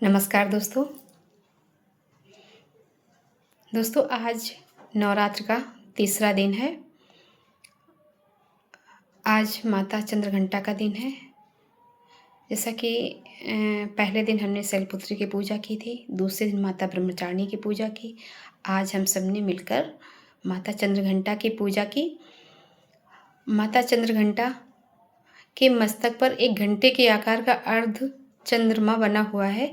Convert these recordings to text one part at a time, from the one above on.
नमस्कार दोस्तों। आज नवरात्र का तीसरा दिन है। आज माता चंद्रघंटा का दिन है। जैसा कि पहले दिन हमने शैलपुत्री की पूजा की थी, दूसरे दिन माता ब्रह्मचारिणी की पूजा की। आज हम सब ने मिलकर माता चंद्रघंटा की पूजा की। माता चंद्रघंटा के मस्तक पर एक घंटे के आकार का अर्ध चंद्रमा बना हुआ है,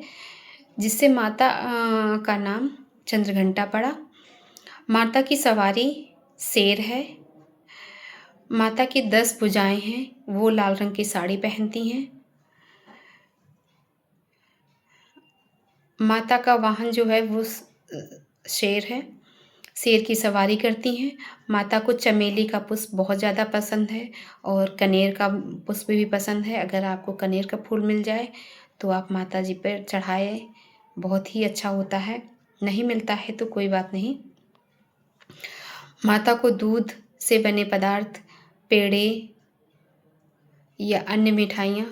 जिससे माता का नाम चंद्रघंटा पड़ा। माता की सवारी शेर है। माता की 10 भुजाएं हैं। वो लाल रंग की साड़ी पहनती हैं। माता का वाहन जो है वो शेर है। शेर की सवारी करती हैं। माता को चमेली का पुष्प बहुत ज़्यादा पसंद है और कनेर का पुष्प भी पसंद है। अगर आपको कनेर का फूल मिल जाए तो आप माता जी पर चढ़ाए, बहुत ही अच्छा होता है। नहीं मिलता है तो कोई बात नहीं। माता को दूध से बने पदार्थ, पेड़े या अन्य मिठाइयाँ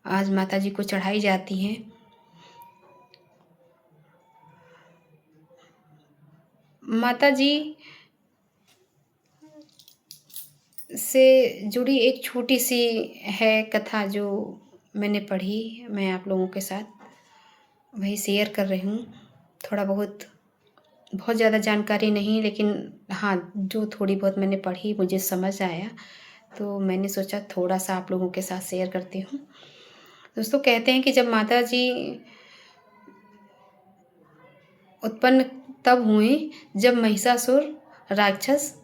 आज माता जी को चढ़ाई जाती हैं। माता जी से जुड़ी एक छोटी सी है कथा जो मैंने पढ़ी, मैं आप लोगों के साथ वही शेयर कर रही हूँ। थोड़ा बहुत ज़्यादा जानकारी नहीं, लेकिन हाँ, जो थोड़ी बहुत मैंने पढ़ी मुझे समझ आया तो मैंने सोचा थोड़ा सा आप लोगों के साथ शेयर करती हूँ। दोस्तों, कहते हैं कि जब माता जी उत्पन्न तब हुए जब महिषासुर राक्षस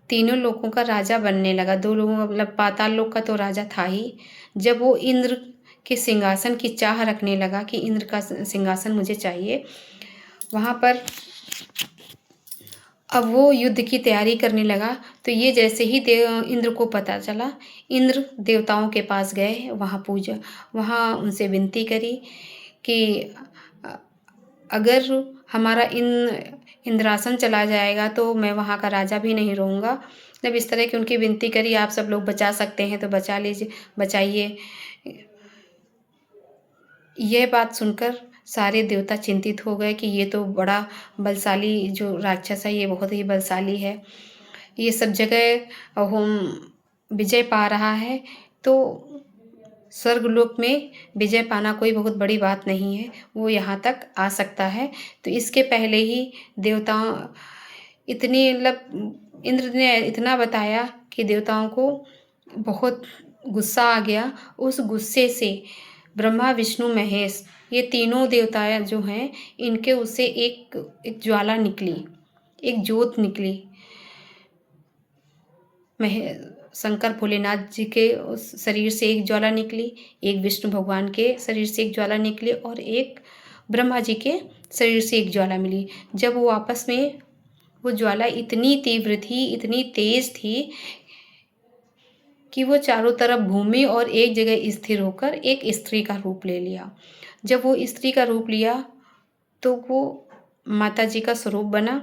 तीनों लोगों का राजा बनने लगा। 2 लोगों का मतलब पाताल लोक का तो राजा था ही। जब वो इंद्र के सिंहासन की चाह रखने लगा कि इंद्र का सिंहासन मुझे चाहिए, वहाँ पर अब वो युद्ध की तैयारी करने लगा। तो ये जैसे ही इंद्र को पता चला, इंद्र देवताओं के पास गए। वहाँ उनसे विनती करी कि अगर हमारा इंद्रासन चला जाएगा तो मैं वहाँ का राजा भी नहीं रहूँगा। जब इस तरह की उनकी विनती करी, आप सब लोग बचा सकते हैं तो बचा लीजिए, बचाइए। यह बात सुनकर सारे देवता चिंतित हो गए कि ये तो बड़ा बलशाली जो राक्षस है, ये बहुत ही बलशाली है, ये सब जगह विजय पा रहा है। तो स्वर्गलोक में विजय पाना कोई बहुत बड़ी बात नहीं है, वो यहाँ तक आ सकता है। तो इसके पहले ही देवता इतनी मतलब इंद्र ने इतना बताया कि देवताओं को बहुत गुस्सा आ गया। उस गुस्से से ब्रह्मा, विष्णु, महेश, ये तीनों देवता जो हैं, इनके उससे एक ज्वाला निकली, एक ज्योत निकली। शंकर भोलेनाथ जी के उस शरीर से एक ज्वाला निकली, एक विष्णु भगवान के शरीर से एक ज्वाला निकली और एक ब्रह्मा जी के शरीर से एक ज्वाला मिली। जब वो आपस में, वो ज्वाला इतनी तीव्र थी, इतनी तेज थी कि वो चारों तरफ घूमी और एक जगह स्थिर होकर एक स्त्री का रूप ले लिया। जब वो स्त्री का रूप लिया तो वो माता जी का स्वरूप बना।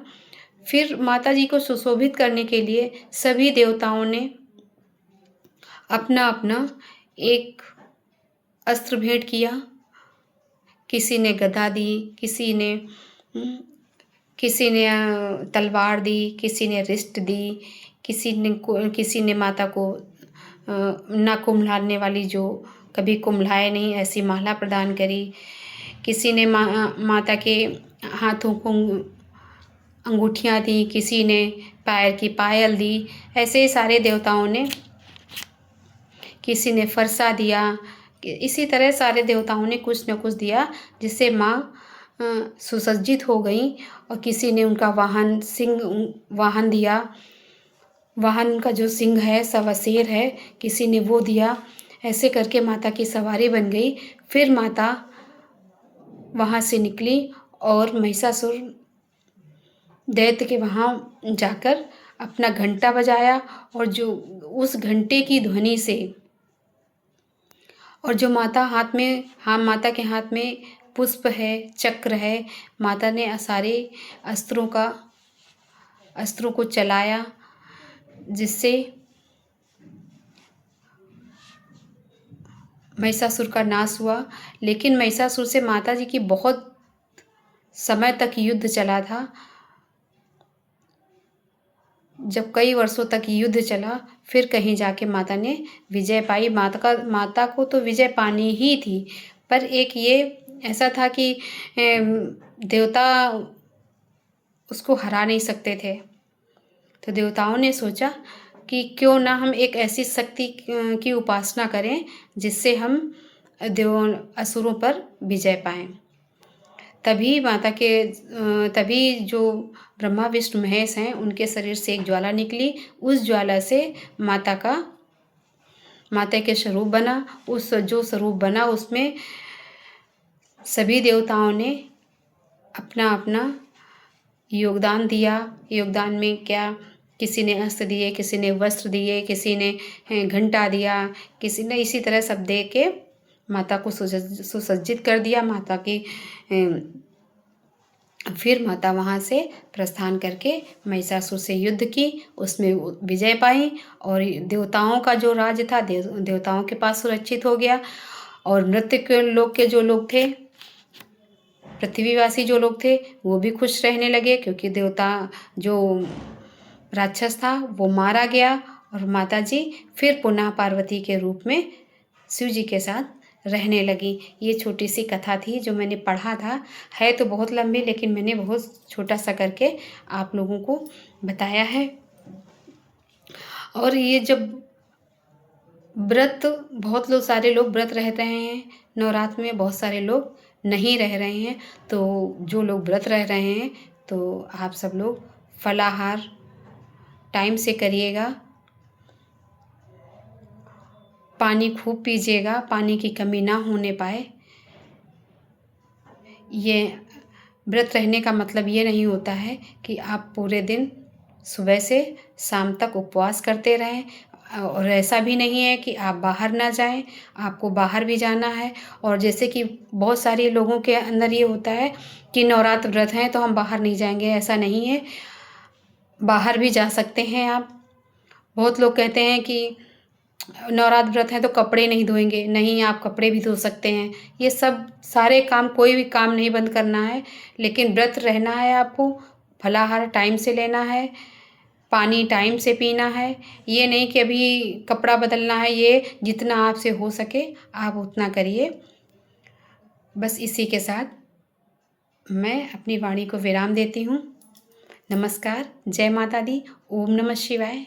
फिर माता जी को सुशोभित करने के लिए सभी देवताओं ने अपना अपना एक अस्त्र भेंट किया। किसी ने गदा दी, किसी ने तलवार दी, किसी ने रिस्ट दी, किसी ने माता को ना कुम्हलाने वाली, जो कभी कुम्हलाए नहीं, ऐसी माला प्रदान करी। किसी ने माता के हाथों को अंगूठियाँ दी, किसी ने पैर की पायल दी। ऐसे सारे देवताओं ने, किसी ने फरसा दिया। इसी तरह सारे देवताओं ने कुछ न कुछ दिया, जिससे माँ सुसज्जित हो गई। और किसी ने उनका वाहन दिया। वाहन का जो सिंह है, सवा शेर है, किसी ने वो दिया। ऐसे करके माता की सवारी बन गई। फिर माता वहाँ से निकली और महिषासुर दैत्य के वहाँ जाकर अपना घंटा बजाया। और जो उस घंटे की ध्वनि से, और जो माता के हाथ में पुष्प है, चक्र है, माता ने सारे अस्त्रों को चलाया, जिससे महिषासुर का नाश हुआ। लेकिन महिषासुर से माता जी की बहुत समय तक युद्ध चला था। जब कई वर्षों तक युद्ध चला, फिर कहीं जाके माता ने विजय पाई। माता को तो विजय पानी ही थी, पर एक ये ऐसा था कि देवता उसको हरा नहीं सकते थे। तो देवताओं ने सोचा कि क्यों ना हम एक ऐसी शक्ति की उपासना करें जिससे हम असुरों पर विजय पाएं। तभी जो ब्रह्मा विष्णु महेश हैं, उनके शरीर से एक ज्वाला निकली। उस ज्वाला से माता के स्वरूप बना। उस जो स्वरूप बना उसमें सभी देवताओं ने अपना अपना योगदान दिया। योगदान में क्या, किसी ने अस्त्र दिए, किसी ने वस्त्र दिए, किसी ने घंटा दिया, किसी ने इसी तरह सब दे के माता को सुसज्जित कर दिया। फिर माता वहाँ से प्रस्थान करके महिषासुर से युद्ध की, उसमें विजय पाई और देवताओं का जो राज्य था देवताओं के पास सुरक्षित हो गया। और मृत्यु के लोक के जो लोग थे, पृथ्वीवासी जो लोग थे, वो भी खुश रहने लगे, क्योंकि देवता जो राक्षस था वो मारा गया और माता जी फिर पुनः पार्वती के रूप में शिव जी के साथ रहने लगी। ये छोटी सी कथा थी जो मैंने पढ़ा था। है तो बहुत लंबी, लेकिन मैंने बहुत छोटा सा करके आप लोगों को बताया है। और ये जब व्रत, बहुत सारे लोग व्रत रह रहे हैं नवरात्र में, बहुत सारे लोग नहीं रह रहे हैं। तो जो लोग व्रत रह रहे हैं तो आप सब लोग फलाहार टाइम से करिएगा, पानी खूब पीजिएगा, पानी की कमी ना होने पाए। ये व्रत रहने का मतलब ये नहीं होता है कि आप पूरे दिन सुबह से शाम तक उपवास करते रहें। और ऐसा भी नहीं है कि आप बाहर ना जाएं, आपको बाहर भी जाना है। और जैसे कि बहुत सारे लोगों के अंदर ये होता है कि नवरात्र व्रत हैं तो हम बाहर नहीं जाएंगे, ऐसा नहीं है, बाहर भी जा सकते हैं आप। बहुत लोग कहते हैं कि नवरात्र व्रत है तो कपड़े नहीं धोएंगे, नहीं, आप कपड़े भी धो सकते हैं। ये सब सारे काम, कोई भी काम नहीं बंद करना है, लेकिन व्रत रहना है आपको। फलाहार टाइम से लेना है, पानी टाइम से पीना है। ये नहीं कि अभी कपड़ा बदलना है, ये जितना आपसे हो सके आप उतना करिए। बस इसी के साथ मैं अपनी वाणी को विराम देती हूँ। नमस्कार, जय माता दी, ओम नमः शिवाय।